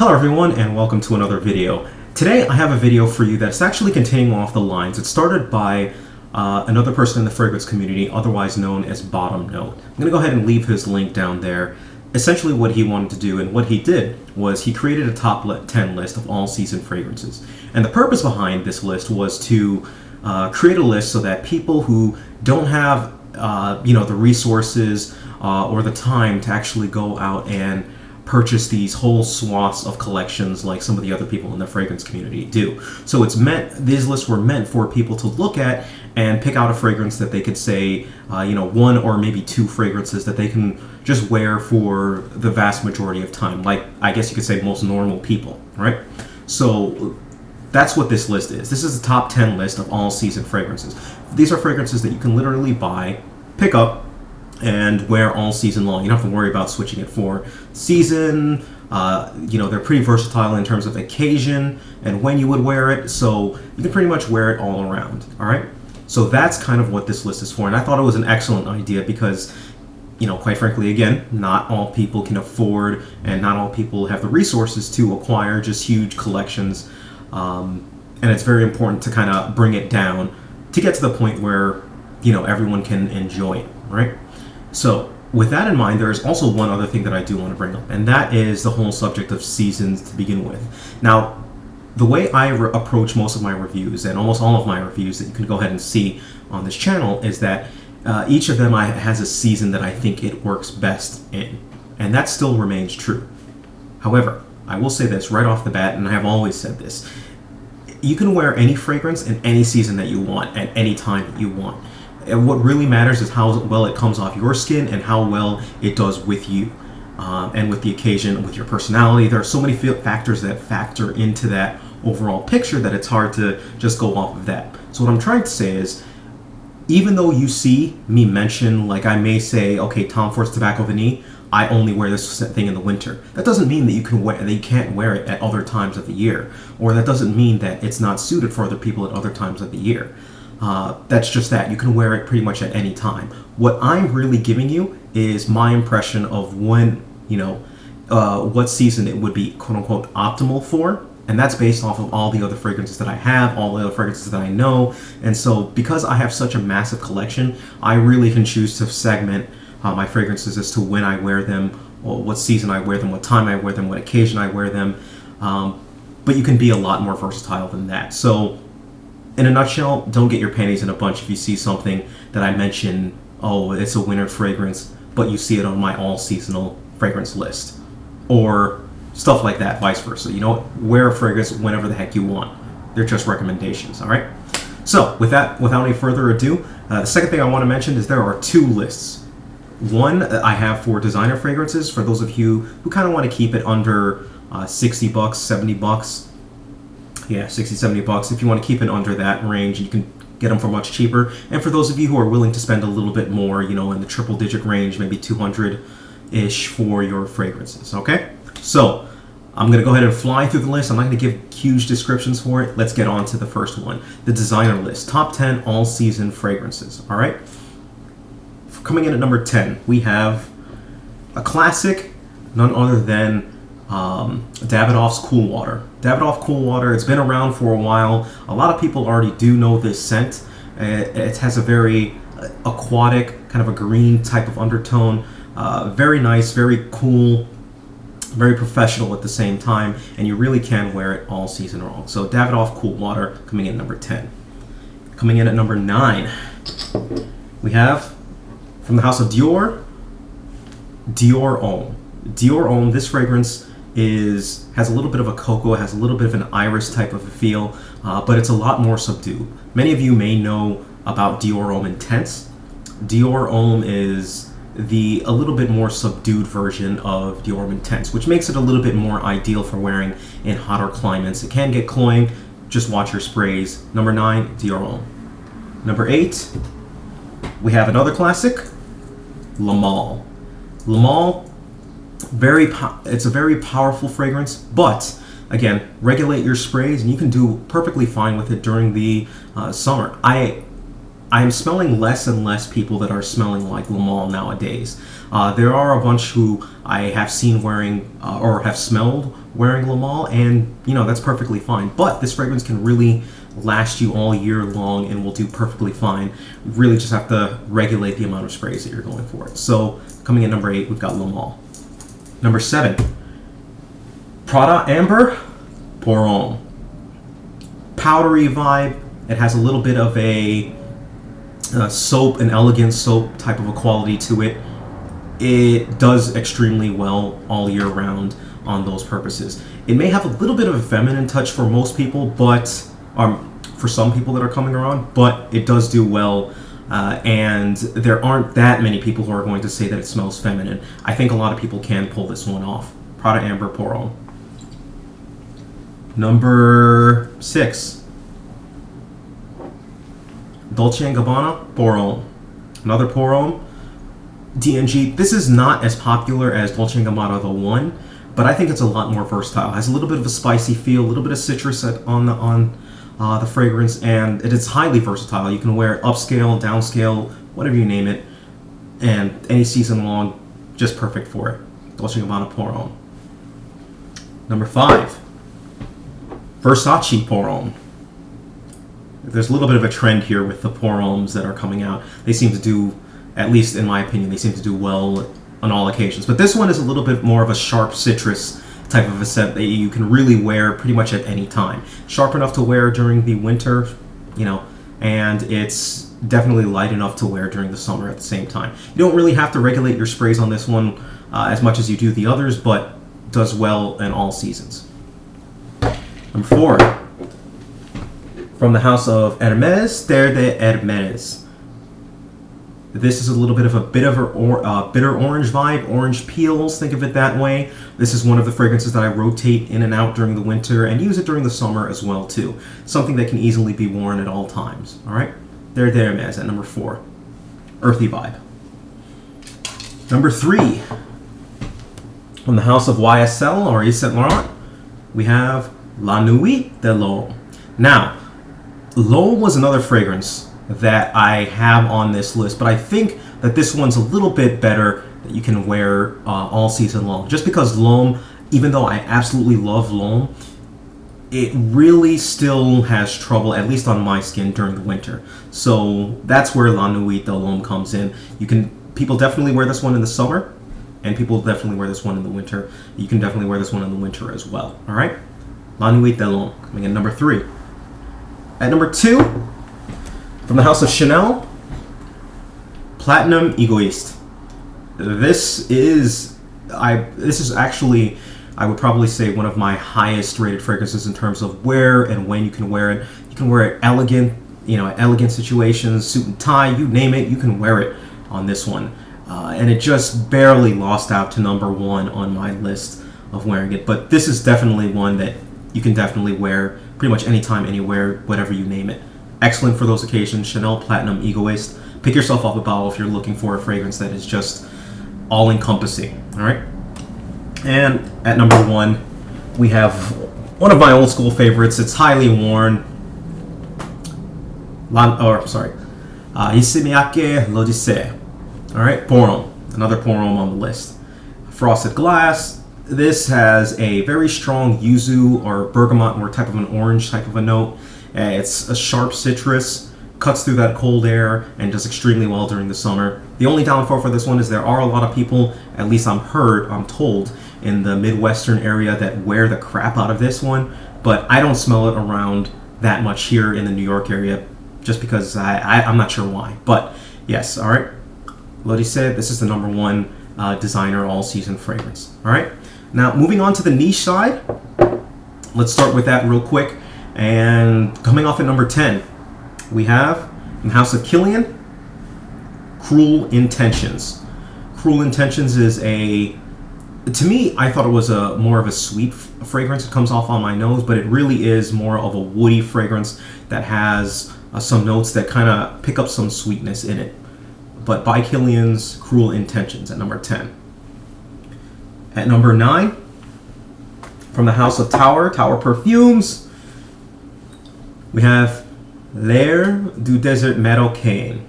Hello everyone and welcome to another video. Today I have a video for you that's actually continuing off the lines. It's started by another person in the fragrance community, otherwise known as Bottom Note. I'm going to go ahead and leave his link down there. Essentially what he wanted to do and what he did was he created a top 10 list of all season fragrances. And the purpose behind this list was to create a list so that people who don't have the resources or the time to actually go out and purchase these whole swaths of collections like some of the other people in the fragrance community do. So these lists were meant for people to look at and pick out a fragrance that they could say, one or maybe two fragrances that they can just wear for the vast majority of time. Like, I guess you could say most normal people, right? So that's what this list is. This is the top 10 list of all season fragrances. These are fragrances that you can literally buy, pick up, and wear all season long. You don't have to worry about switching it for season. They're pretty versatile in terms of occasion and when you would wear it, so you can pretty much wear it all around, all right? So that's kind of what this list is for, and I thought it was an excellent idea because, quite frankly, again, not all people can afford and not all people have the resources to acquire just huge collections, and it's very important to kind of bring it down to get to the point where, everyone can enjoy it, right? So with that in mind, there's also one other thing that I do want to bring up, and that is the whole subject of seasons to begin with. Now, the way I approach most of my reviews, and almost all of my reviews that you can go ahead and see on this channel, is that each of them has a season that I think it works best in, and that still remains true. However, I will say this right off the bat, and I have always said this, you can wear any fragrance in any season that you want, at any time that you want. And what really matters is how well it comes off your skin and how well it does with you and with the occasion, with your personality. There are so many factors that factor into that overall picture that it's hard to just go off of that. So what I'm trying to say is, even though you see me mention, like I may say, okay, Tom Ford's Tobacco Vanille, I only wear this thing in the winter. That doesn't mean that you can't wear it at other times of the year, or that doesn't mean that it's not suited for other people at other times of the year. That's just that. You can wear it pretty much at any time. What I'm really giving you is my impression of when, what season it would be quote-unquote optimal for, and that's based off of all the other fragrances that I have, all the other fragrances that I know, and so because I have such a massive collection, I really can choose to segment my fragrances as to when I wear them, or what season I wear them, what time I wear them, what occasion I wear them, but you can be a lot more versatile than that. So in a nutshell, don't get your panties in a bunch if you see something that I mention, oh, it's a winter fragrance, but you see it on my all-seasonal fragrance list. Or stuff like that, vice versa. Wear a fragrance whenever the heck you want. They're just recommendations, all right? So, with that, without any further ado, the second thing I want to mention is there are two lists. One I have for designer fragrances, for those of you who kind of want to keep it under $60, $70. Yeah, $60, $70. If you want to keep it under that range, you can get them for much cheaper. And for those of you who are willing to spend a little bit more, in the triple-digit range, maybe 200-ish for your fragrances, okay? So, I'm going to go ahead and fly through the list. I'm not going to give huge descriptions for it. Let's get on to the first one, the designer list. Top 10 all-season fragrances, all right? Coming in at number 10, we have a classic, none other than Davidoff's Cool Water. Davidoff Cool Water, it's been around for a while. A lot of people already do know this scent. It has a very aquatic, kind of a green type of undertone. Very nice, very cool, very professional at the same time, and you really can wear it all season long. So Davidoff Cool Water coming in at number 10. Coming in at number 9, we have, from the house of Dior, Dior Homme. Dior Homme, this fragrance has a little bit of a cocoa, has a little bit of an iris type of a feel, but it's a lot more subdued. Many of you may know about Dior Homme Intense. Dior Homme is a little bit more subdued version of Dior Homme Intense, which makes it a little bit more ideal for wearing in hotter climates. It can get cloying, just watch your sprays. Number 9, Dior Homme. Number 8, we have another classic, Le Male. Le Male, it's a very powerful fragrance, but again, regulate your sprays and you can do perfectly fine with it during the summer. I'm smelling less and less people that are smelling like Le Male nowadays. There are a bunch who I have seen wearing or have smelled wearing Le Male, and you know, that's perfectly fine. But this fragrance can really last you all year long and will do perfectly fine. You really just have to regulate the amount of sprays that you're going for. So coming in number 8, we've got Le Male. Number 7, Prada Amber Pour Homme. Powdery vibe. It has a little bit of a soap, an elegant soap type of a quality to it. It does extremely well all year round on those purposes. It may have a little bit of a feminine touch for most people, but for some people that are coming around, but it does do well. And there aren't that many people who are going to say that it smells feminine. I think a lot of people can pull this one off. Prada Amber Pour Homme. Number 6, Dolce & Gabbana Pour Homme. Another Pour Homme. D&G. This is not as popular as Dolce & Gabbana the One, but I think it's a lot more versatile. It has a little bit of a spicy feel, a little bit of citrus on the fragrance, and it is highly versatile. You can wear it upscale, downscale, whatever you name it, and any season long, just perfect for it. Dolce & Gabbana Pour Homme. Number 5, Versace Pour Homme. There's a little bit of a trend here with the Pour Hommes that are coming out. They seem to do, at least in my opinion, they seem to do well on all occasions. But this one is a little bit more of a sharp citrus type of a scent that you can really wear pretty much at any time. Sharp enough to wear during the winter, you know, and it's definitely light enough to wear during the summer at the same time. You don't really have to regulate your sprays on this one as much as you do the others, but does well in all seasons. Number 4, from the house of Hermes, Terre de Hermes. This is a little bit of a bitter orange vibe, orange peels, think of it that way. This is one of the fragrances that I rotate in and out during the winter and use it during the summer as well too. Something that can easily be worn at all times, all right? Terre de Hermes at number 4. Earthy vibe. Number 3, from the house of YSL or Yves Saint Laurent, we have La Nuit De L'Homme. Now, L'Homme was another fragrance that I have on this list, but I think that this one's a little bit better that you can wear all season long. Just because L'Homme, even though I absolutely love L'Homme, it really still has trouble, at least on my skin, during the winter. So that's where La Nuit De L'Homme comes in. People definitely wear this one in the summer, and people definitely wear this one in the winter. You can definitely wear this one in the winter as well. All right, La Nuit De L'Homme coming in number 3. At number 2, from the house of Chanel, Platinum Egoiste. This is actually, I would probably say, one of my highest rated fragrances in terms of where and when you can wear it. You can wear it elegant, elegant situations, suit and tie, you name it, you can wear it on this one. And it just barely lost out to number 1 on my list of wearing it. But this is definitely one that you can definitely wear pretty much anytime, anywhere, whatever you name it. Excellent for those occasions. Chanel Platinum Egoiste. Pick yourself up a bottle if you're looking for a fragrance that is just all-encompassing. All right. And at number 1, we have one of my old school favorites. It's highly worn. Issey Miyake l'Odyssée. All right, Pour Homme. Another Pour Homme on the list. Frosted glass. This has a very strong yuzu or bergamot or type of an orange type of a note. It's a sharp citrus, cuts through that cold air, and does extremely well during the summer. The only downfall for this one is there are a lot of people, at least I'm told, in the Midwestern area that wear the crap out of this one, but I don't smell it around that much here in the New York area, just because I'm not sure why. But yes, all right. L'Odyssée, this is the number 1 designer all-season fragrance. All right. Now, moving on to the niche side, let's start with that real quick. And coming off at number 10, we have in the house of Kilian, Cruel Intentions. Cruel Intentions is to me, I thought it was more of a sweet fragrance. It comes off on my nose, but it really is more of a woody fragrance that has some notes that kind of pick up some sweetness in it. But by Kilian's Cruel Intentions at number 10. At number 9, from the house of Tower Perfumes, we have L'air du désert Marocain.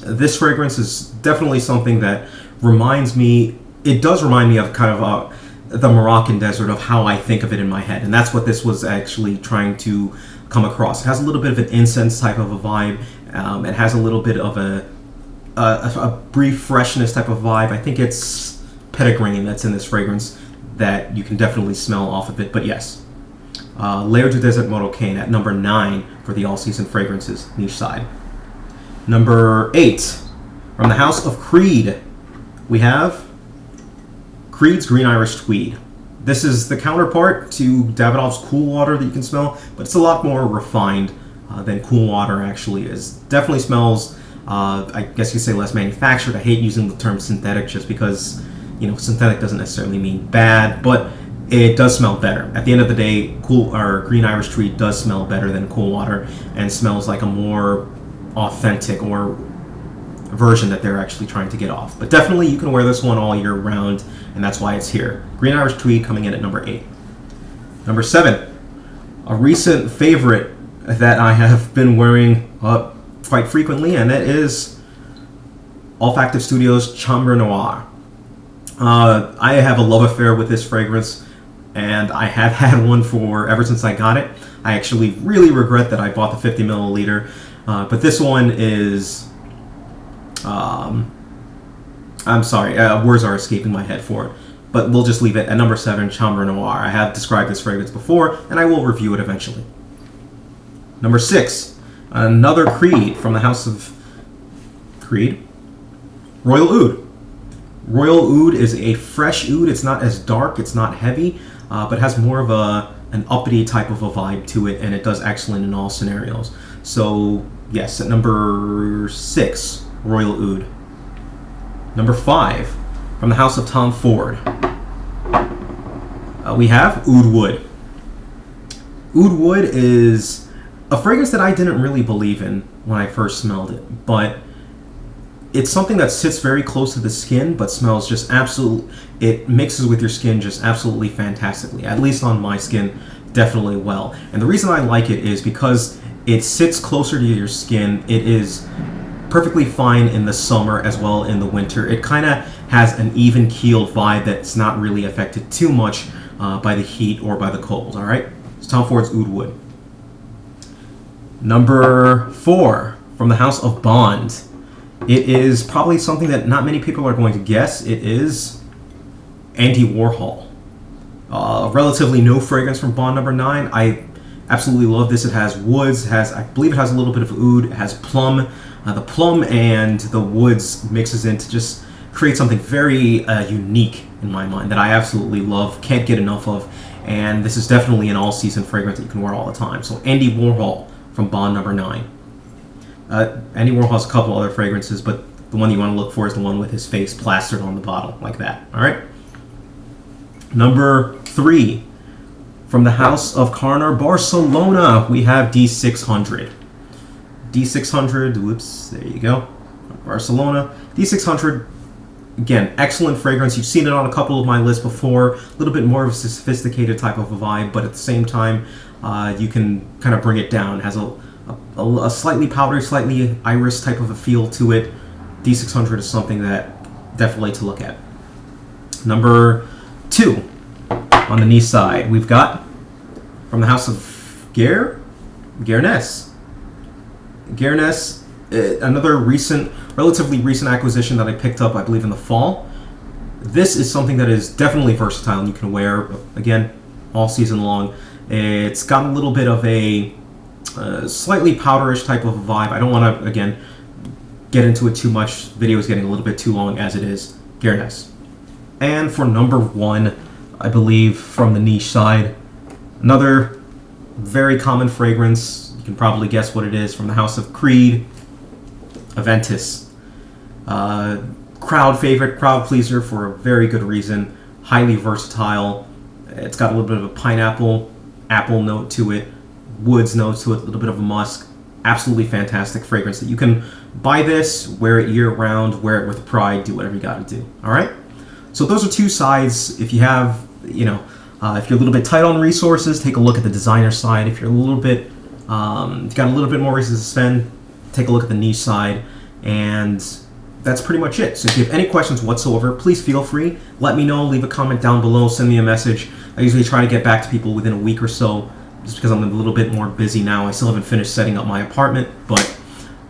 This fragrance is definitely something that reminds me, it does remind me of kind of the Moroccan desert, of how I think of it in my head. And that's what this was actually trying to come across. It has a little bit of an incense type of a vibe. It has a little bit of a brief freshness type of vibe. I think it's petitgrain that's in this fragrance that you can definitely smell off of it. But yes, L'air du désert Marocain at number 9 for the all-season fragrances niche side. Number 8, from the house of Creed, we have Creed's Green Irish Tweed. This is the counterpart to Davidoff's Cool Water that you can smell, but it's a lot more refined than Cool Water actually is. Definitely smells, I guess you say, less manufactured. I hate using the term synthetic just because, you know, synthetic doesn't necessarily mean bad, but it does smell better. At the end of the day, Green Irish Tweed does smell better than Cool Water and smells like a more authentic or version that they're actually trying to get off. But definitely you can wear this one all year round, and that's why it's here. Green Irish Tweed coming in at number 8. Number 7, a recent favorite that I have been wearing quite frequently, and that is Olfactive Studios Chambre Noire. I have a love affair with this fragrance, and I have had one for ever since I got it. I actually really regret that I bought the 50 milliliter, but this one is, I'm sorry, words are escaping my head for it, but we'll just leave it at number 7, Chambre Noire. I have described this fragrance before, and I will review it eventually. Number 6, another Creed from the house of Creed, Royal Oud. Royal Oud is a fresh oud. It's not as dark, it's not heavy, but has more of an uppity type of a vibe to it, and it does excellent in all scenarios. So yes, at number 6, Royal Oud. Number 5, from the house of Tom Ford, we have Oud Wood. Oud Wood is a fragrance that I didn't really believe in when I first smelled it, but it's something that sits very close to the skin, but smells just it mixes with your skin just absolutely fantastically. At least on my skin, definitely well. And the reason I like it is because it sits closer to your skin. It is perfectly fine in the summer as well in the winter. It kind of has an even keeled vibe that's not really affected too much by the heat or by the cold, all right? It's Tom Ford's Oud Wood. Number 4, from the house of Bond. It is probably something that not many people are going to guess. It is Andy Warhol. Relatively no fragrance from Bond number 9. I absolutely love this. It has woods, I believe it has a little bit of oud, it has plum. The plum and the woods mixes in to just create something very unique in my mind that I absolutely love, can't get enough of, and this is definitely an all-season fragrance that you can wear all the time. So Andy Warhol from Bond number 9. Andy Warhol has a couple other fragrances, but the one you want to look for is the one with his face plastered on the bottle, like that. All right. Number 3, from the house of Carner, Barcelona, we have D600. D600, whoops, there you go. Barcelona. D600, again, excellent fragrance. You've seen it on a couple of my lists before. A little bit more of a sophisticated type of a vibe, but at the same time, you can kind of bring it down. It has a slightly powdery, slightly iris type of a feel to it. D600 is something that definitely to look at. Number 2, on the niche side, we've got from the house of Geir Ness. Geir Ness, another relatively recent acquisition that I picked up, I believe, in the fall. This is something that is definitely versatile and you can wear, again, all season long. It's got a little bit of a slightly powderish type of a vibe. I don't want to, again, get into it too much. Video is getting a little bit too long as it is. Geir Ness. And for number 1, I believe, from the niche side, another very common fragrance. You can probably guess what it is, from the house of Creed, Aventus. Crowd favorite, crowd pleaser for a very good reason. Highly versatile. It's got a little bit of a pineapple, apple note to it, woods note to it, a little bit of a musk. Absolutely fantastic fragrance that you can buy this, wear it year round, wear it with pride, do whatever you got to do. All right. So those are 2 sides. If you have, if you're a little bit tight on resources, take a look at the designer side. If you're a little bit You've got a little bit more reasons to spend. Take a look at the niche side, and that's pretty much it. So if you have any questions whatsoever, please feel free. Let me know. Leave a comment down below. Send me a message. I usually try to get back to people within a week or so, just because I'm a little bit more busy now. I still haven't finished setting up my apartment, but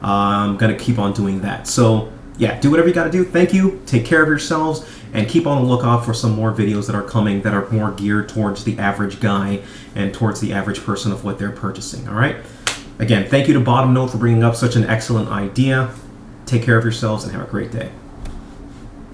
I'm going to keep on doing that. So yeah, do whatever you got to do. Thank you. Take care of yourselves, and keep on the lookout for some more videos that are coming that are more geared towards the average guy and towards the average person of what they're purchasing. All right. Again, thank you to Bottom Note for bringing up such an excellent idea. Take care of yourselves and have a great day.